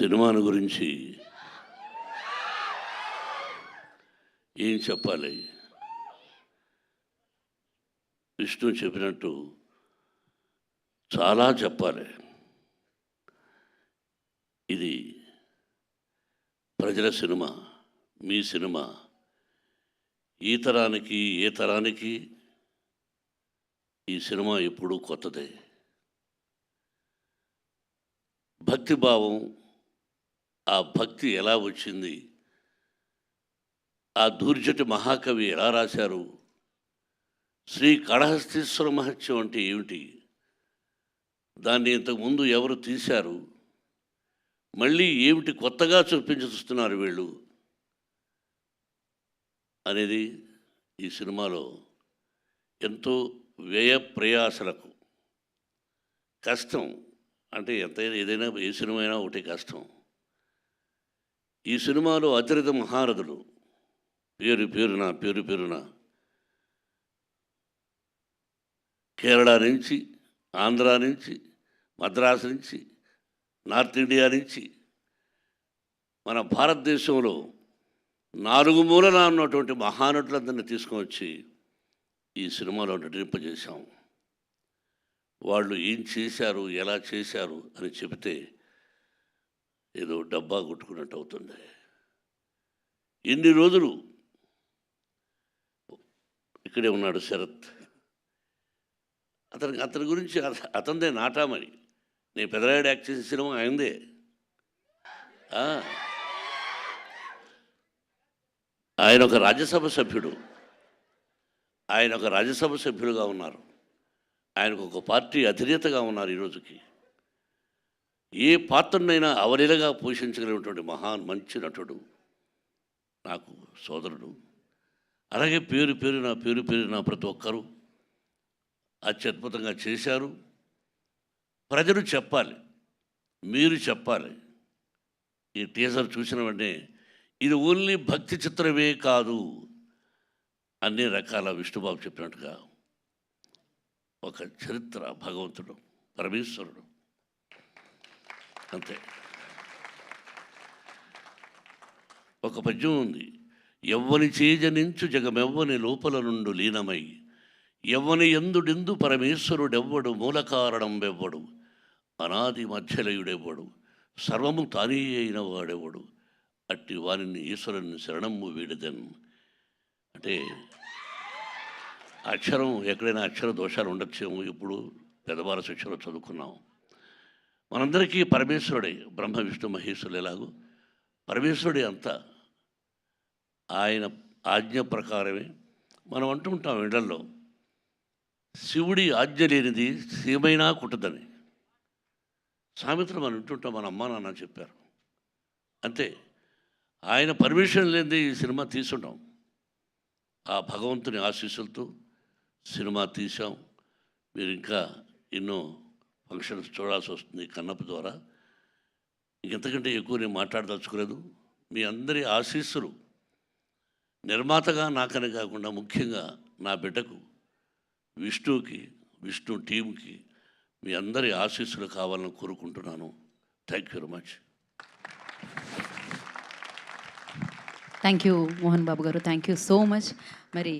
సినిమాను గురించి ఏం చెప్పాలి? విష్ణు చెప్పినట్టు చాలా చెప్పాలి. ఇది ప్రజల సినిమా, మీ సినిమా. ఈ తరానికి ఏ తరానికి ఈ సినిమా ఎప్పుడూ కొత్తదే. భక్తిభావం, ఆ భక్తి ఎలా వచ్చింది, ఆ దూర్జటి మహాకవి ఎలా రాశారు, శ్రీ కాళహస్తీశ్వర మహత్యం అంటే ఏమిటి, దాన్ని ఇంతకుముందు ఎవరు తీశారు, మళ్ళీ ఏమిటి కొత్తగా చూస్తున్నారు వీళ్ళు అనేది ఈ సినిమాలో ఎంతో వ్యయ ప్రయాసలకు కష్టం. అంటే ఎంతైనా ఏదైనా ఏ సినిమా అయినా ఒకటి కష్టం. ఈ సినిమాలో అతిరథ మహారథులు పేరు పేరున కేరళ నుంచి, ఆంధ్ర నుంచి, మద్రాసు నుంచి, నార్త్ ఇండియా నుంచి, మన భారతదేశంలో 4 మూలన ఉన్నటువంటి మహానటులందరినీ తీసుకువచ్చి ఈ సినిమాలో నటింపజేశాం. వాళ్ళు ఏం చేశారు, ఎలా చేశారు అని చెబితే ఏదో డబ్బా కొట్టుకున్నట్టు అవుతుంది. ఎన్ని రోజులు ఇక్కడే ఉన్నాడు శరత్. అతని గురించి అతనిదే నాటామని. నేను పెదరాయుడు యాక్ట్ చేసిన సినిమా అయిందే. ఆయన ఒక రాజ్యసభ సభ్యులుగా ఉన్నారు. ఆయనకు ఒక పార్టీ అధినేతగా ఉన్నారు. ఈరోజుకి ఏ పాత్రనైనా అవలీలగా పోషించగలిగినటువంటి మంచి నటుడు, నాకు సోదరుడు. అలాగే పేరున ప్రతి ఒక్కరూ అత్యద్భుతంగా చేశారు. ప్రజలు చెప్పాలి, మీరు చెప్పాలి. ఈ టీజర్ చూసిన వెంటనే ఇది ఓన్లీ భక్తి చిత్రమే కాదు, అన్ని రకాల విష్ణుబాబు చెప్పినట్టుగా ఒక చరిత్ర, భగవంతుడు, పరమేశ్వరుడు, అంతే. ఒక పద్యం ఉంది, ఎవ్వని చేజనించు జగమెవ్వని లోపల నుండు లీనమై, ఎవ్వని ఎందుడెందు పరమేశ్వరుడెవ్వడు, మూల కారణం వెవ్వడు, అనాది మధ్యలయుడెవ్వడు, సర్వము తానే అయిన వాడెవ్వడు, అట్టి వారిని ఈశ్వరుని శరణము వీడదన్. అంటే అక్షరం ఎక్కడైనా అక్షర దోషాలు ఉండొచ్చేమో. ఇప్పుడు పెద్దవార శిక్షలో చదువుకున్నాం. మనందరికీ పరమేశ్వరుడే, బ్రహ్మ విష్ణు మహేశ్వరులు ఎలాగో పరమేశ్వరుడే అంతా. ఆయన ఆజ్ఞ ప్రకారమే మనం అంటుంటాం ఇళ్లలో, శివుడి ఆజ్ఞ లేనిది సీమైనా కుట్టదని. సామెతలు మనం వింటుంటాం, మన అమ్మా నాన్న చెప్పారు, అంతే. ఆయన పర్మిషన్ లేనిది ఈ సినిమా తీసుంటాం. ఆ భగవంతుని ఆశీస్సులతో సినిమా తీసాం. మీరు ఇంకా ఎన్నో ఫంక్షన్స్ చూడాల్సి వస్తుంది కన్నప్ప ద్వారా. ఇంకెంతకంటే ఎక్కువ నేను మాట్లాడదలుచుకోలేదు. మీ అందరి ఆశీస్సులు నిర్మాతగా నాకని కాకుండా ముఖ్యంగా నా బిడ్డకు విష్ణుకి, విష్ణు టీంకి మీ అందరి ఆశీస్సులు కావాలని కోరుకుంటున్నాను. Thank you very much. Thank you Mohan Babu garu, thank you so much. మరి